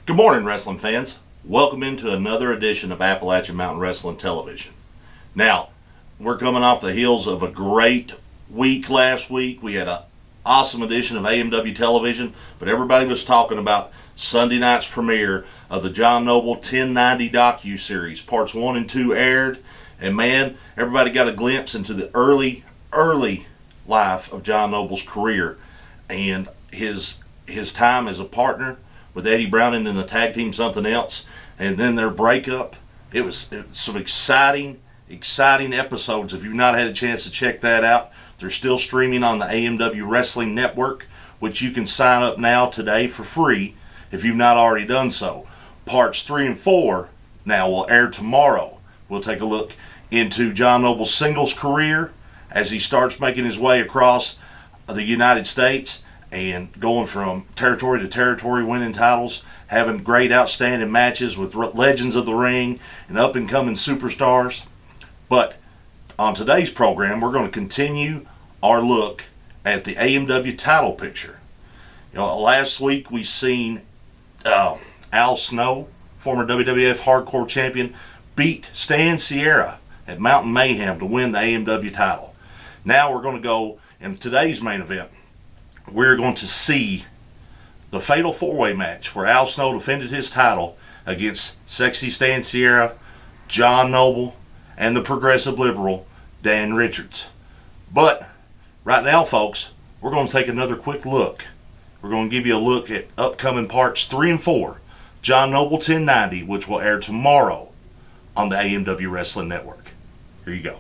Good morning, wrestling fans. Welcome into another edition of Appalachian Mountain Wrestling Television. Now, we're coming off the heels of a great week last week. We had an awesome edition of AMW Television, but everybody was talking about Sunday night's premiere of the John Noble 1090 docu-series. Parts 1 and 2 aired, and man, everybody got a glimpse into the early life of John Noble's career and his time as a partner with Eddie Browning in the tag team Something Else, and then their breakup. It was some exciting episodes. If you've not had a chance to check that out, they're still streaming on the AMW Wrestling Network, which you can sign up now today for free if you've not already done so. Parts 3 and 4 now will air tomorrow. We'll take a look into John Noble's singles career as he starts making his way across the United States and going from territory to territory, winning titles, having great outstanding matches with legends of the ring and up-and-coming superstars. But on today's program, we're going to continue our look at the AMW title picture. You know, last week we seen Al Snow, former WWF Hardcore Champion, beat Stan Sierra at Mountain Mayhem to win the AMW title. Now we're going to go in today's main event. We're going to see the fatal four-way match where Al Snow defended his title against Sexy Stan Sierra, John Noble, and the Progressive Liberal, Dan Richards. But right now, folks, we're going to take another quick look. We're going to give you a look at upcoming parts 3 and 4, John Noble 1090, which will air tomorrow on the AMW Wrestling Network. Here you go.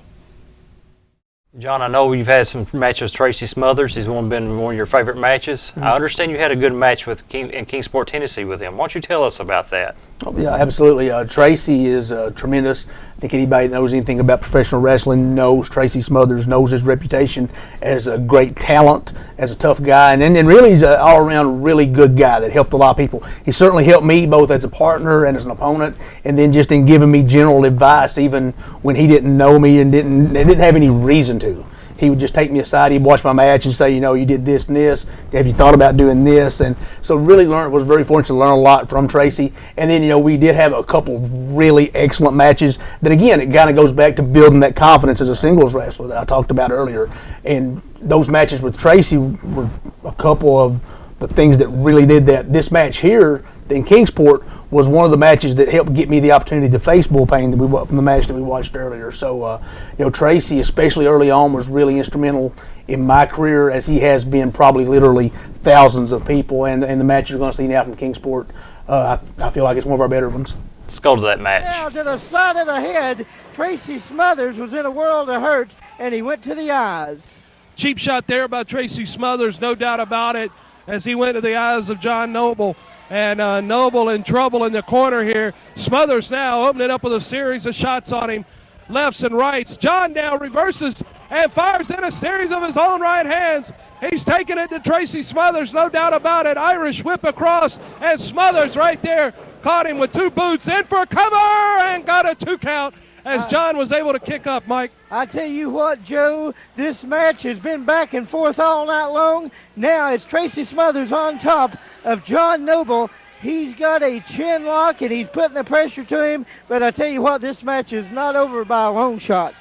John, I know you've had some matches with Tracy Smothers. He's been one of your favorite matches. I understand you had a good match in Kingsport, Tennessee with him. Why don't you tell us about that? Oh, yeah, absolutely. Tracy is tremendous. I think anybody that knows anything about professional wrestling knows Tracy Smothers, knows his reputation as a great talent, as a tough guy, and really he's an all-around really good guy that helped a lot of people. He certainly helped me both as a partner and as an opponent, and then just in giving me general advice even when he didn't know me and didn't have any reason to. He would just take me aside, he'd watch my match and say, you know, you did this and this, have you thought about doing this? And so really was very fortunate to learn a lot from Tracy. And then, you know, we did have a couple really excellent matches that, again, it kind of goes back to building that confidence as a singles wrestler that I talked about earlier. And those matches with Tracy were a couple of the things that really did that. This match here in Kingsport was one of the matches that helped get me the opportunity to face Bullpain from the match that we watched earlier. So, you know, Tracy, especially early on, was really instrumental in my career, as he has been probably literally thousands of people. And the match you're going to see now from Kingsport, I feel like it's one of our better ones. Let's go to that match. Now to the side of the head, Tracy Smothers was in a world of hurt, and he went to the eyes. Cheap shot there by Tracy Smothers, no doubt about it, as he went to the eyes of John Noble. And Noble in trouble in the corner here. Smothers now opening up with a series of shots on him, lefts and rights. John now reverses and fires in a series of his own right hands. He's taking it to Tracy Smothers, no doubt about it. Irish whip across, and Smothers right there caught him with two boots, in for a cover, and got a 2 count as John was able to kick up, Mike. I tell you what, Joe, this match has been back and forth all night long. Now it's Tracy Smothers on top of John Noble. He's got a chin lock, and he's putting the pressure to him. But I tell you what, this match is not over by a long shot.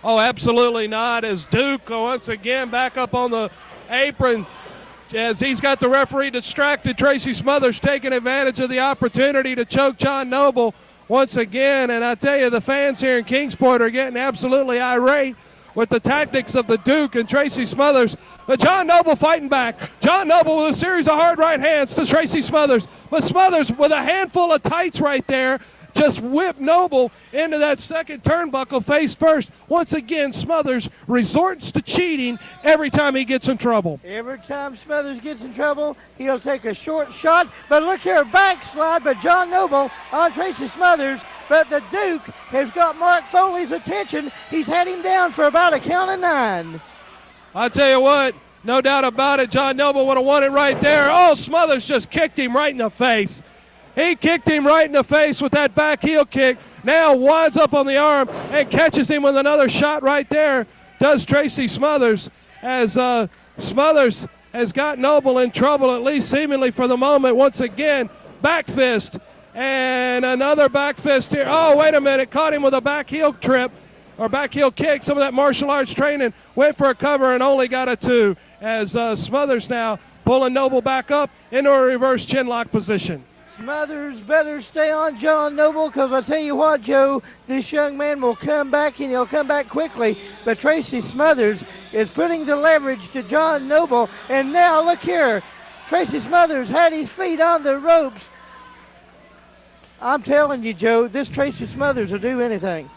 Oh, absolutely not, as Duke once again back up on the apron as he's got the referee distracted. Tracy Smothers taking advantage of the opportunity to choke John Noble once again, and I tell you, the fans here in Kingsport are getting absolutely irate with the tactics of the Duke and Tracy Smothers. But John Noble fighting back. John Noble with a series of hard right hands to Tracy Smothers. But Smothers with a handful of tights right there just whipped Noble into that second turnbuckle face first. Once again, Smothers resorts to cheating every time he gets in trouble. Every time Smothers gets in trouble, he'll take a short shot. But look here, backslide by John Noble on Tracy Smothers. But the Duke has got Mark Foley's attention. He's had him down for about a count of 9. I tell you what, no doubt about it, John Noble would have won it right there. Oh, Smothers just kicked him right in the face. He kicked him right in the face with that back heel kick. Now winds up on the arm and catches him with another shot right there. Does Tracy Smothers, as Smothers has got Noble in trouble, at least seemingly for the moment. Once again, back fist. And another back fist here. Oh, wait a minute. Caught him with a back heel trip or back heel kick. Some of that martial arts training. Went for a cover and only got a 2. As Smothers now pulling Noble back up into a reverse chin lock position. Smothers better stay on John Noble, because I tell you what, Joe, this young man will come back, and he'll come back quickly. But Tracy Smothers is putting the leverage to John Noble. And now look here. Tracy Smothers had his feet on the ropes. I'm telling you, Joe, this Tracy Smothers will do anything.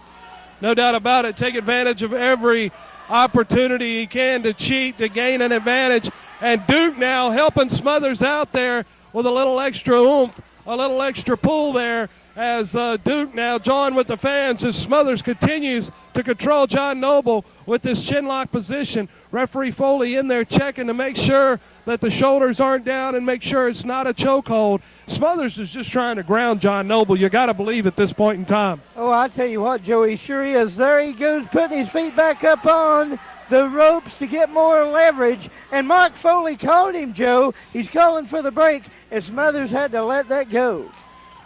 No doubt about it. Take advantage of every opportunity he can to cheat, to gain an advantage. And Duke now helping Smothers out there with a little extra oomph, a little extra pull there. As Duke now, John with the fans, as Smothers continues to control John Noble with this chin lock position. Referee Foley in there checking to make sure that the shoulders aren't down and make sure it's not a chokehold. Smothers is just trying to ground John Noble. You got to believe at this point in time. Oh, I tell you what, Joey, sure he is. There he goes, putting his feet back up on the ropes to get more leverage. And Mark Foley called him, Joe. He's calling for the break, and Smothers had to let that go.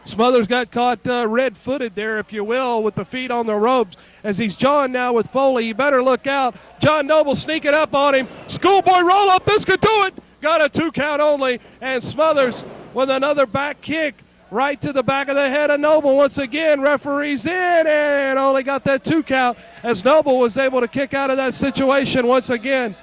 Smothers got caught red-footed there, if you will, with the feet on the ropes. As he's jawing now with Foley, you better look out. John Noble sneaking up on him. Schoolboy roll-up, this could do it. Got a 2 count only, and Smothers with another back kick right to the back of the head of Noble. Once again, referee's in and only got that 2 count as Noble was able to kick out of that situation once again.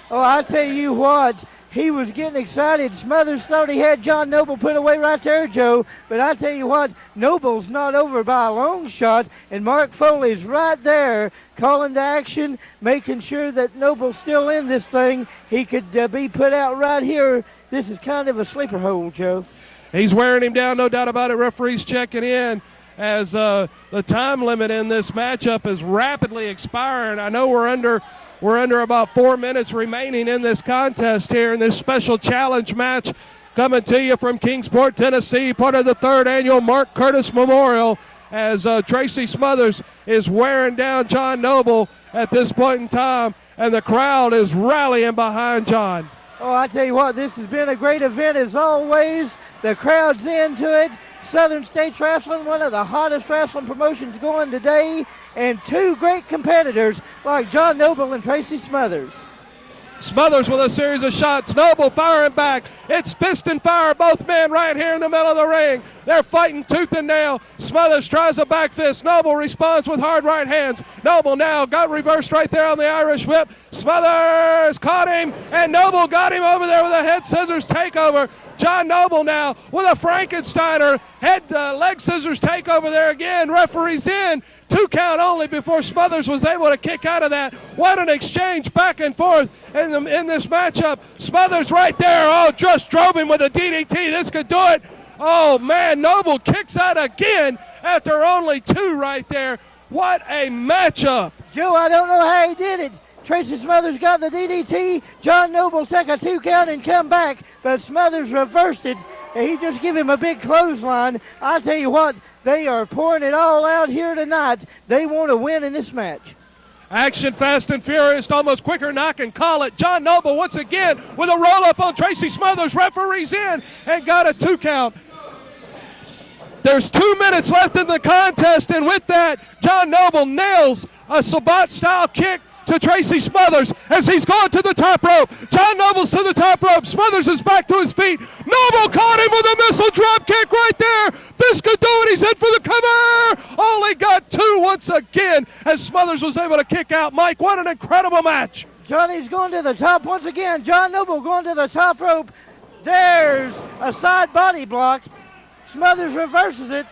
Oh, I tell you what, he was getting excited. Smothers thought he had John Noble put away right there, Joe. But I tell you what, Noble's not over by a long shot, and Mark Foley's right there calling the action, making sure that Noble's still in this thing. He could be put out right here. This is kind of a sleeper hole, Joe. He's wearing him down, no doubt about it. Referee's checking in as the time limit in this matchup is rapidly expiring. I know we're under about 4 minutes remaining in this contest here in this special challenge match coming to you from Kingsport, Tennessee, part of the 3rd annual Mark Curtis Memorial, as Tracy Smothers is wearing down John Noble at this point in time, and the crowd is rallying behind John. Oh, I tell you what, this has been a great event as always. The crowd's into it. Southern States Wrestling, one of the hottest wrestling promotions going today, and 2 great competitors like John Noble and Tracy Smothers. Smothers with a series of shots. Noble firing back. It's fist and fire. Both men right here in the middle of the ring. They're fighting tooth and nail. Smothers tries a back fist. Noble responds with hard right hands. Noble now got reversed right there on the Irish whip. Smothers caught him, and Noble got him over there with a head scissors takeover. John Noble now with a Frankensteiner leg scissors takeover there again. Referee's in. 2 count only before Smothers was able to kick out of that. What an exchange back and forth in this matchup. Smothers right there. Oh, just drove him with a DDT. This could do it. Oh, man, Noble kicks out again after only 2 right there. What a matchup. Joe, I don't know how he did it. Tracy Smothers got the DDT. John Noble took a 2 count and come back, but Smothers reversed it. And he just gave him a big clothesline. I tell you what, they are pouring it all out here tonight. They want to win in this match. Action fast and furious, almost quicker than I can call it. John Noble once again with a roll-up on Tracy Smothers. Referee's in and got a 2 count. There's 2 minutes left in the contest, and with that, John Noble nails a Sabat-style kick to Tracy Smothers as he's going to the top rope. John Noble's to the top rope. Smothers is back to his feet. Noble caught him with a missile drop kick right there. This could do it. He's in for the cover. Only got 2 once again as Smothers was able to kick out. Mike, what an incredible match. Johnny's going to the top once again. John Noble going to the top rope. There's a side body block. Smothers reverses it.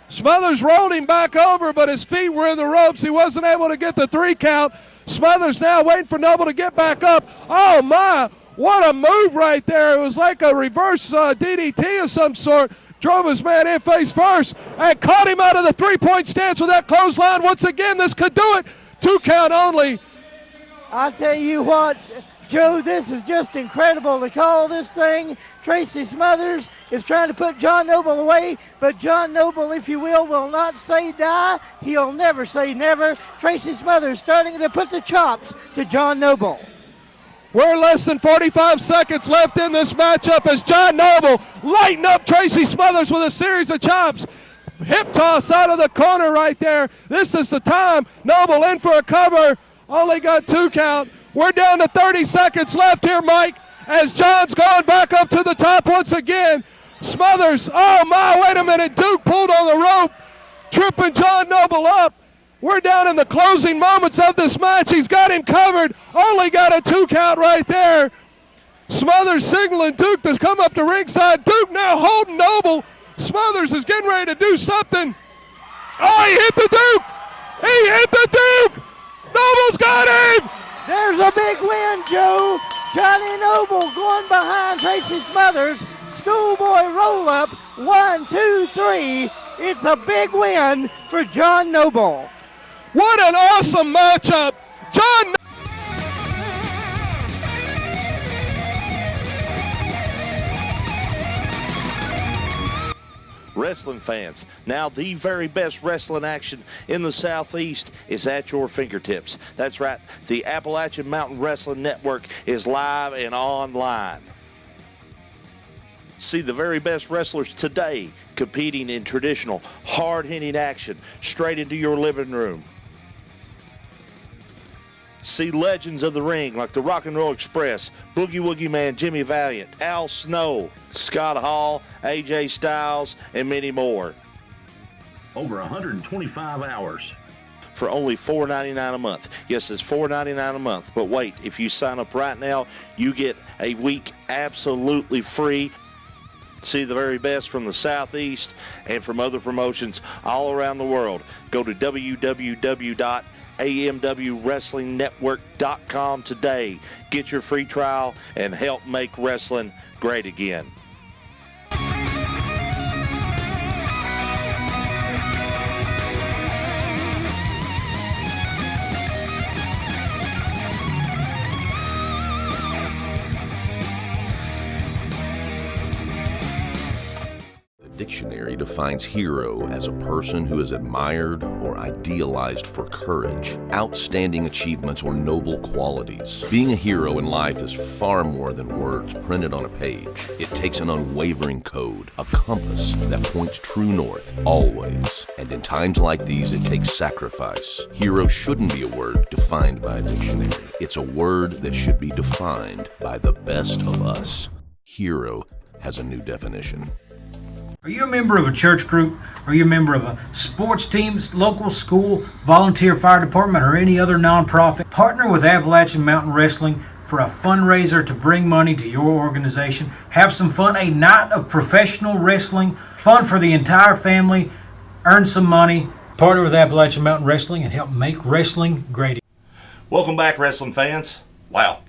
Smothers rolled him back over, but his feet were in the ropes. He wasn't able to get the 3 count. Smothers now waiting for Noble to get back up. Oh, my, what a move right there. It was like a reverse DDT of some sort. Drove his man in face first and caught him out of the 3-point stance with that clothesline. Once again, this could do it. 2 count only. I tell you what, Joe, this is just incredible to call this thing. Tracy Smothers is trying to put John Noble away, but John Noble, if you will not say die. He'll never say never. Tracy Smothers starting to put the chops to John Noble. We're less than 45 seconds left in this matchup as John Noble lighting up Tracy Smothers with a series of chops. Hip toss out of the corner right there. This is the time. Noble in for a cover. Only got 2 count. We're down to 30 seconds left here, Mike, as John's going back up to the top once again. Smothers, oh my, wait a minute. Duke pulled on the rope, tripping John Noble up. We're down in the closing moments of this match. He's got him covered. Only got a 2 count right there. Smothers signaling Duke to come up to ringside. Duke now holding Noble. Smothers is getting ready to do something. Oh, he hit the Duke. He hit the Duke. Noble's got him. There's a big win, Joe. Johnny Noble going behind Tracy Smothers. Schoolboy roll up. 1, 2, 3. It's a big win for John Noble. What an awesome matchup. John Wrestling fans, now the very best wrestling action in the Southeast is at your fingertips. That's right, the Appalachian Mountain Wrestling Network is live and online. See the very best wrestlers today competing in traditional, hard-hitting action straight into your living room. See legends of the ring like the Rock and Roll Express, Boogie Woogie Man Jimmy Valiant, Al Snow, Scott Hall, AJ Styles, and many more. Over 125 hours. For only $4.99 a month. Yes, it's $4.99 a month. But wait, if you sign up right now, you get a week absolutely free. See the very best from the Southeast and from other promotions all around the world. Go to www.amwwrestlingnetwork.com today. Get your free trial and help make wrestling great again. Dictionary defines hero as a person who is admired or idealized for courage, outstanding achievements, or noble qualities. Being a hero in life is far more than words printed on a page. It takes an unwavering code, a compass that points true north, always. And in times like these, it takes sacrifice. Hero shouldn't be a word defined by a dictionary. It's a word that should be defined by the best of us. Hero has a new definition. Are you a member of a church group? Are you a member of a sports team, local school, volunteer fire department, or any other nonprofit? Partner with Appalachian Mountain Wrestling for a fundraiser to bring money to your organization. Have some fun, a night of professional wrestling, fun for the entire family, earn some money. Partner with Appalachian Mountain Wrestling and help make wrestling great. Welcome back, wrestling fans. Wow,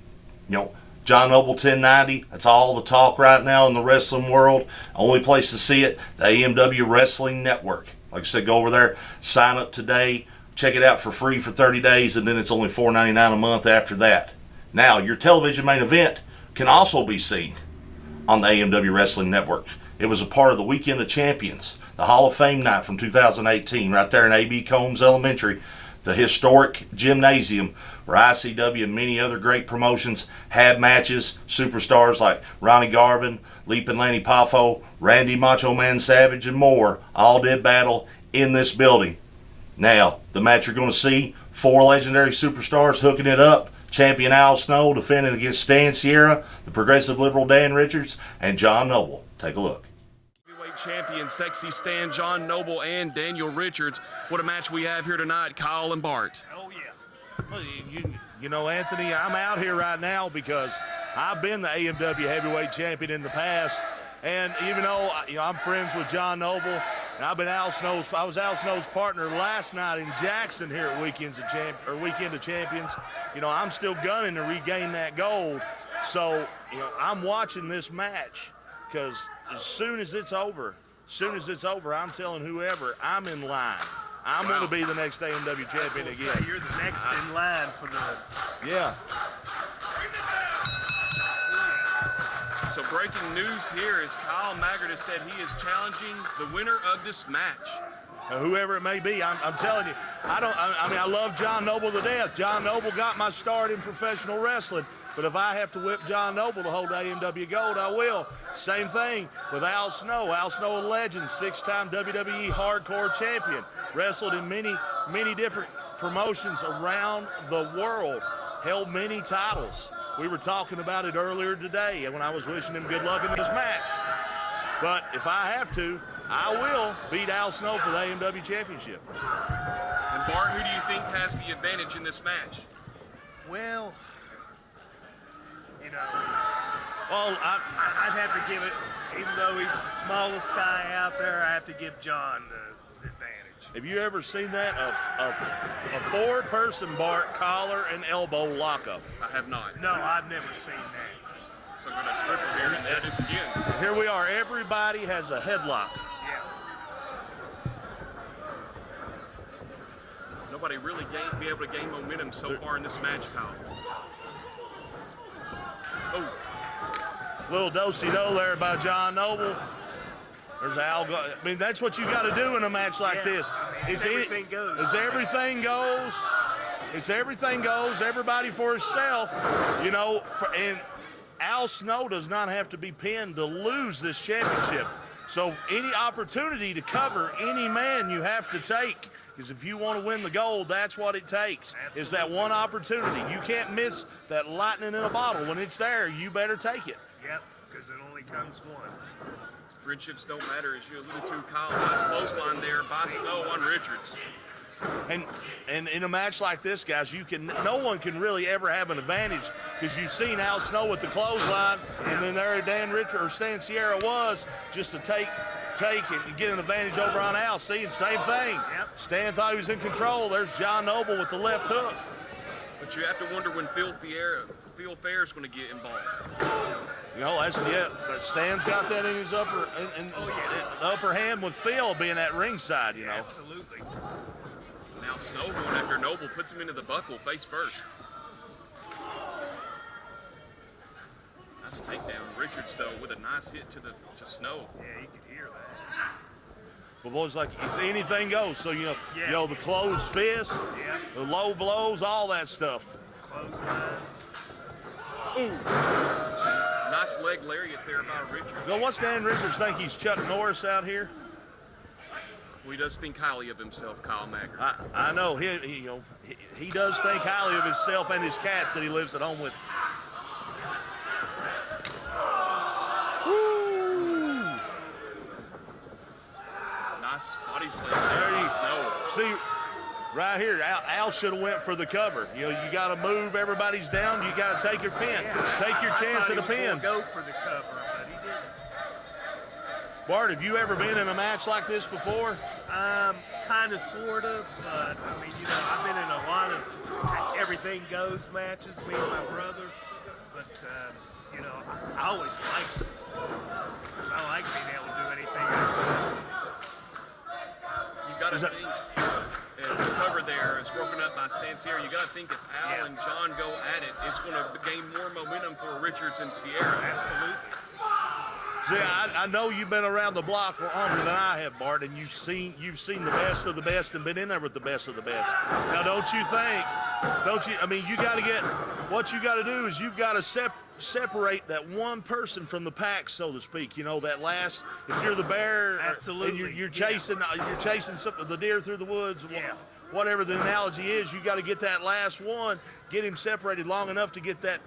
John Noble 1090, that's all the talk right now in the wrestling world. Only place to see it, the AMW Wrestling Network. Like I said, go over there, sign up today, check it out for free for 30 days, and then it's only $4.99 a month after that. Now, your television main event can also be seen on the AMW Wrestling Network. It was a part of the Weekend of Champions, the Hall of Fame night from 2018, right there in A.B. Combs Elementary, the historic gymnasium where ICW and many other great promotions had matches. Superstars like Ronnie Garvin, Leapin' Lanny Poffo, Randy Macho Man Savage, and more all did battle in this building. Now, the match you're going to see, 4 legendary superstars hooking it up. Champion Al Snow defending against Stan Sierra, the progressive liberal Dan Richards, and John Noble. Take a look. Champion Sexy Stan, John Noble, and Daniel Richards. What a match we have here tonight, Kyle and Bart. Oh, yeah. Well, you know, Anthony, I'm out here right now because I've been the AMW heavyweight champion in the past. And even though I'm friends with John Noble, and I was Al Snow's partner last night in Jackson here at Weekend of Champions. I'm still gunning to regain that gold. So, I'm watching this match because as soon as it's over, I'm telling whoever I'm in line. I'm going to be the next AMW champion again. You're the next in line for the... Yeah. So breaking news here is Kyle Maggard has said he is challenging the winner of this match. whoever it may be. I'm telling you, I love John Noble to death. John Noble got my start in professional wrestling, but if I have to whip John Noble to hold AMW gold, I will. Same thing with Al Snow. Al Snow, a legend, 6-time WWE hardcore champion, wrestled in many different promotions around the world, held many titles. We were talking about it earlier today when I was wishing him good luck in this match. But if I have to, I will beat Al Snow for the AMW Championship. And Bart, who do you think has the advantage in this match? Well, I'd have to give it, even though he's the smallest guy out there, I have to give John the advantage. Have you ever seen that? A four-person Bart collar and elbow lockup. I have not. No, I've never seen that. So I'm going to triple here, and that is again. Here we are. Everybody has a headlock. Yeah. Nobody really be able to gain momentum so far in this match, Kyle. Oh. Little do-si-do there by John Noble. There's Al. I mean, that's what you got to do in a match like this. Everything goes. It's everything goes. It's everything goes. Everybody for himself. You know, and Al Snow does not have to be pinned to lose this championship. So any opportunity to cover any man you have to take, because if you want to win the gold, that's what it takes. Absolutely. Is that one opportunity. You can't miss that lightning in a bottle. When it's there, you better take it. Yep, because it only comes once. Friendships don't matter, as you alluded to, Kyle. Nice clothesline there by Snow on Richards. And in a match like this, guys, no one can really ever have an advantage, because you've seen Al Snow with the clothesline, and then there Dan Richards or Stan Sierra was just to take and get an advantage over on Al. See, same thing. Yep. Stan thought he was in control. There's John Noble with the left hook. But you have to wonder when Phil Fair's going to get involved. You know, but Stan's got that in his upper hand with Phil being at ringside, you know. Absolutely. Now Snow going after Noble, puts him into the buckle face first. Nice takedown. Richards, though, with a nice hit to Snow. Yeah, you could hear that. But boys, like, anything goes. So, you know, the closed fist, the low blows, all that stuff. Clotheslines. Ooh. Nice leg lariat there by Richards. Now, what's Dan Richards think he's Chuck Norris out here? Well, he does think highly of himself, Kyle Maggard. I know he does think highly of himself and his cats that he lives at home with. Woo! Nice body slam there by Snow. See, right here, Al should have went for the cover. You know, you got to move. Everybody's down. You got to take your pin. Take your chance at a pin. Go for the cover, but he didn't. Bart, have you ever been in a match like this before? Kind of, sort of, but I mean, you know, I've been in a lot of everything goes matches, me and my brother, but you know, I always liked it. I like being able to do anything. You got to think, as the cover there is broken up by Stan Sierra, you got to think if Al and John go at it, it's going to gain more momentum for Richards and Sierra. Absolutely. See, I know you've been around the block longer than I have, Bart, and you've seen the best of the best and been in there with the best of the best. Now, I mean, what you got to do is you've got to separate that one person from the pack, so to speak. You know, that last, if you're the bear, absolutely, and you're chasing the deer through the woods. Yeah. Whatever the analogy is, you got to get that last one, get him separated long enough to get that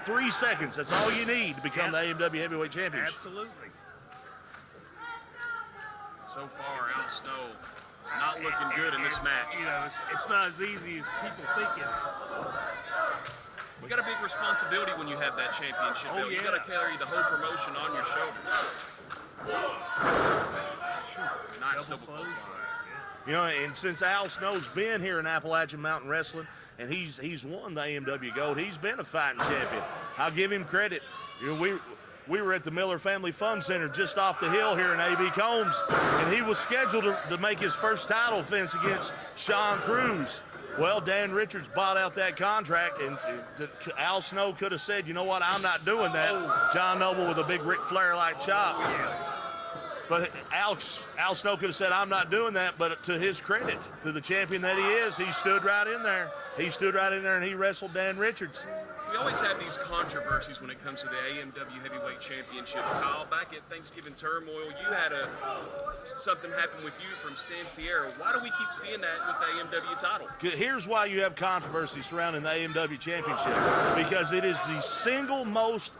3 seconds. That's all you need to become the AMW Heavyweight Champion. Absolutely. So far, Al Snow not looking good in this match. You know, it's not as easy as people think it is. You got a big responsibility when you have that championship belt. You got to carry the whole promotion on your shoulders. Nice double close. You know, and since Al Snow's been here in Appalachian Mountain Wrestling, and he's won the AMW Gold, he's been a fighting champion. I'll give him credit. You know, we were at the Miller Family Fun Center just off the hill here in A.B. Combs, and he was scheduled to make his first title defense against Sean Cruz. Well, Dan Richards bought out that contract, and Al Snow could have said, you know what, I'm not doing that. John Noble with a big Ric Flair-like chop. But Al Snow could have said, I'm not doing that, but to his credit, to the champion that he is, he stood right in there. He stood right in there and he wrestled Dan Richards. We always have these controversies when it comes to the AMW Heavyweight Championship. Kyle, back at Thanksgiving Turmoil, you had something happen with you from Stan Sierra. Why do we keep seeing that with the AMW title? Here's why you have controversy surrounding the AMW Championship. Because it is the single most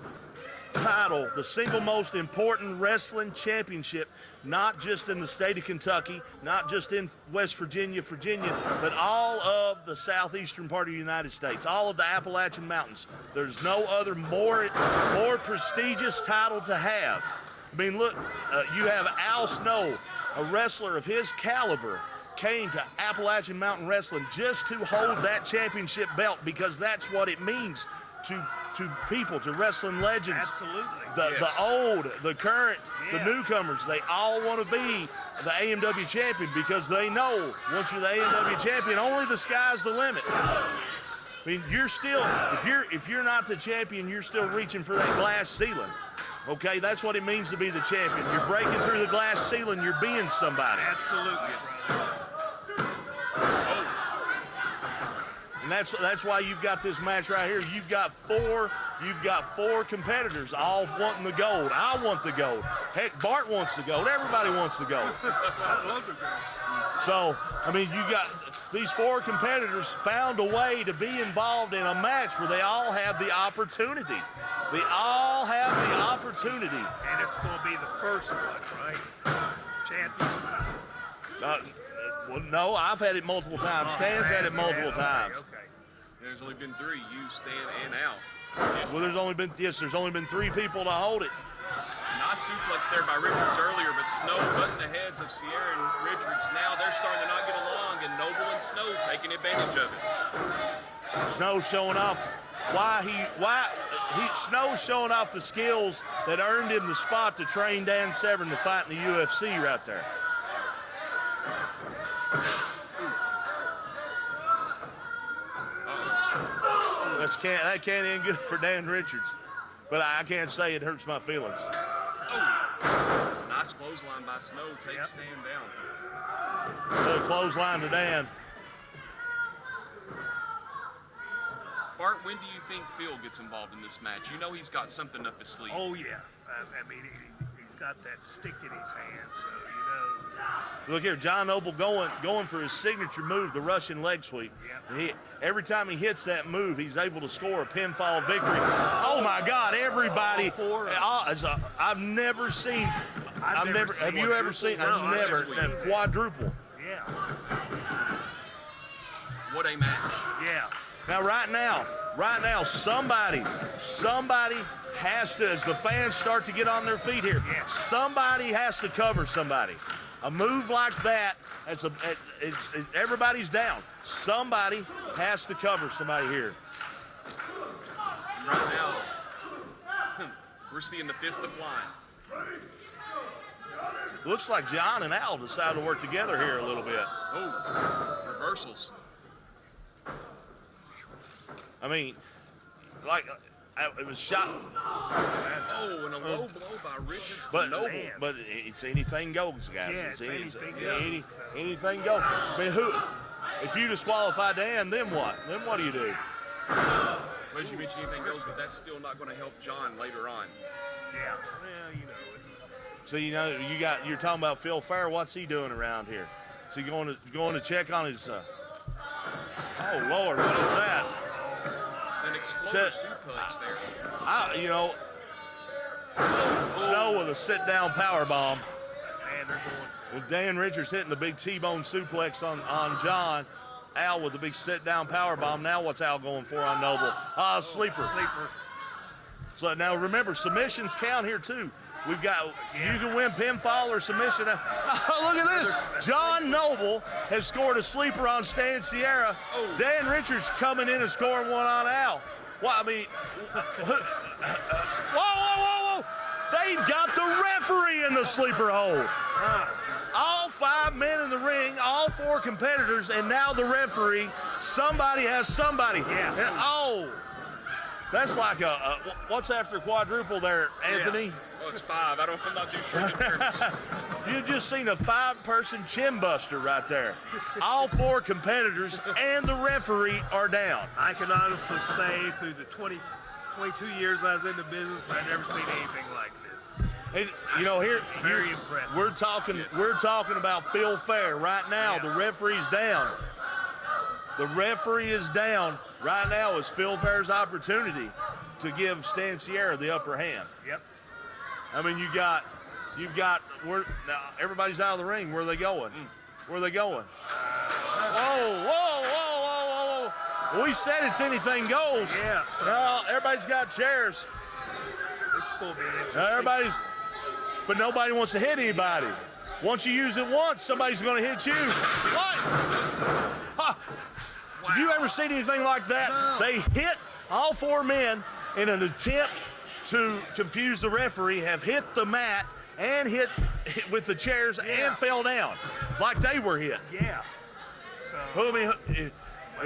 title, the single most important wrestling championship, not just in the state of Kentucky, not just in West Virginia, but all of the southeastern part of the United States, all of the Appalachian Mountains. There's no other more prestigious title to have. I mean, look, you have Al Snow, a wrestler of his caliber, came to Appalachian Mountain Wrestling just to hold that championship belt, because that's what it means to people, to wrestling legends. Absolutely. The old, the current, the newcomers, they all want to be the AMW champion, because they know once you're the AMW champion, only the sky's the limit. I mean, you're still, if you're not the champion, you're still reaching for that glass ceiling. Okay, that's what it means to be the champion. You're breaking through the glass ceiling, you're being somebody. Absolutely. And that's why you've got this match right here. You've got four competitors all wanting the gold. I want the gold. Heck, Bart wants the gold. Everybody wants the gold. I love the gold. So, I mean, you got these four competitors found a way to be involved in a match where they all have the opportunity. They all have the opportunity. And it's going to be the first one, right? Champion. Well, no, I've had it multiple times. Stan's had it multiple times. Okay. There's only been 3, you, Stan, and Al. Well, there's only been 3 people to hold it. Nice suplex there by Richards earlier, but Snow butting the heads of Sierra and Richards. Now they're starting to not get along, and Noble and Snow taking advantage of it. Snow showing off Snow's showing off the skills that earned him the spot to train Dan Severn to fight in the UFC right there. That can't end good for Dan Richards, but I can't say it hurts my feelings. Oh, nice clothesline by Snow, takes Stan down. Another clothesline to Dan. Bart, when do you think Phil gets involved in this match? You know he's got something up his sleeve. Oh yeah, I mean he's got that stick in his hand, so you know. Look here, John Noble going for his signature move, the Russian leg sweep. Yep. Every time he hits that move, he's able to score a pinfall victory. Oh my God! Everybody, I've never seen. Have you ever seen? I've never quadruple. Yeah. What a match. Yeah. Now, right now, somebody has to, as the fans start to get on their feet here, somebody has to cover somebody. A move like that, everybody's down. Somebody has to cover somebody here. Right now, we're seeing the fist applying. Looks like John and Al decided to work together here a little bit. Oh, reversals. I mean, like, it was shot. Oh, and a low blow by Richards to Noble. But it's anything goes, guys. Yeah, it's anything goes. Anything goes. I mean, if you disqualify Dan, then what? Then what do you do? Well, as you mentioned, anything goes, but that's still not going to help John later on. Yeah. Well, you know, it's. So you're talking about Phil Fair. What's he doing around here? Is he going to check on his? Oh Lord, what is that? An exploder suplex there. Snow with a sit-down power bomb. Man, they're going for it. With Dan Richards hitting the big T-bone suplex on John. Al with the big sit-down power bomb. Now what's Al going for on Noble? Sleeper. Sleeper. So now remember, submissions count here too. We've got, you can win pinfall or submission. Look at this. John Noble has scored a sleeper on Stan Sierra. Dan Richards coming in and scoring one on Al. Well, I mean, whoa. They've got the referee in the sleeper hold. All 5 men in the ring, all 4 competitors, and now the referee. Somebody has somebody. Yeah. And, that's like what's after quadruple there, Anthony? Yeah. Oh, it's 5. I'm not too sure the difference. You've just seen a 5-person chin buster right there. All 4 competitors and the referee are down. I can honestly say through the 22 years I was in the business, I've never seen anything like this. And, you know, here Very impressive. We're talking about Phil Fair right now. The referee's down. The referee is down right now. Is Phil Fair's opportunity to give Stan Sierra the upper hand. Yep. I mean, you've got now everybody's out of the ring. Where are they going? Where are they going? Whoa. We said it's anything goes. Yeah. So Now everybody's got chairs. this will be interesting. But nobody wants to hit anybody. Once you use it once, somebody's going to hit you. What? Huh. Have you ever seen anything like that? No. They hit all 4 men in an attempt to confuse the referee, have hit the mat and hit with the chairs and fell down like they were hit. Yeah. So I mean, if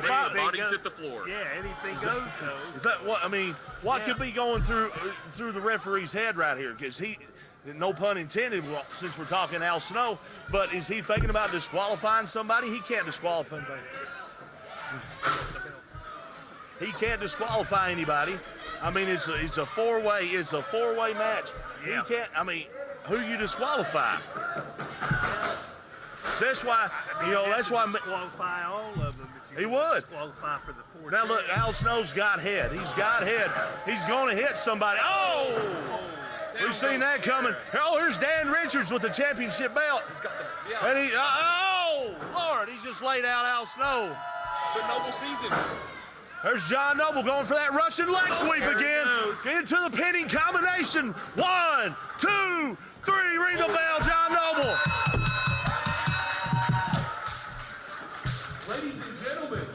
I, Bodies hit the floor. yeah, anything goes. So is that what I mean? What could be going through the referee's head right here? Because he, no pun intended, since we're talking Al Snow, but is he thinking about disqualifying somebody? He can't disqualify anybody. He can't disqualify anybody. I mean, it's a 4-way. It's a 4-way match. Yeah. He can't. I mean, who you disqualify? So that's why. That's why. disqualify all of them. If you He would. disqualify for the 4. Now look, Al Snow's got head. He's got head. He's going to hit somebody. Oh! We've seen that coming. Oh, here's Dan Richards with the championship belt. He's got the And he, oh, Lord, he's just laid out Al Snow. But Noble season. There's John Noble going for that Russian leg sweep again. Into the pinning combination. 1, 2, 3, ring the bell, John Noble. Ladies and gentlemen,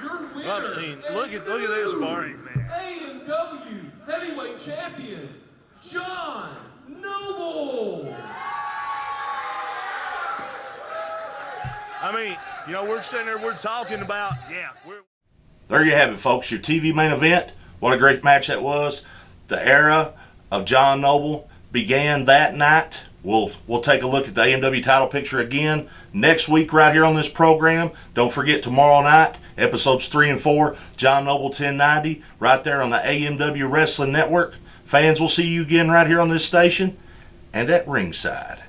your winner, I mean, look at this, Marty. AMW Heavyweight Champion, John Noble. I mean, we're sitting there, we're talking about, There you have it, folks. Your TV main event. What a great match that was. The era of John Noble began that night. We'll take a look at the AMW title picture again next week right here on this program. Don't forget tomorrow night, episodes 3 and 4, John Noble 1090, right there on the AMW Wrestling Network. Fans, will see you again right here on this station and at ringside.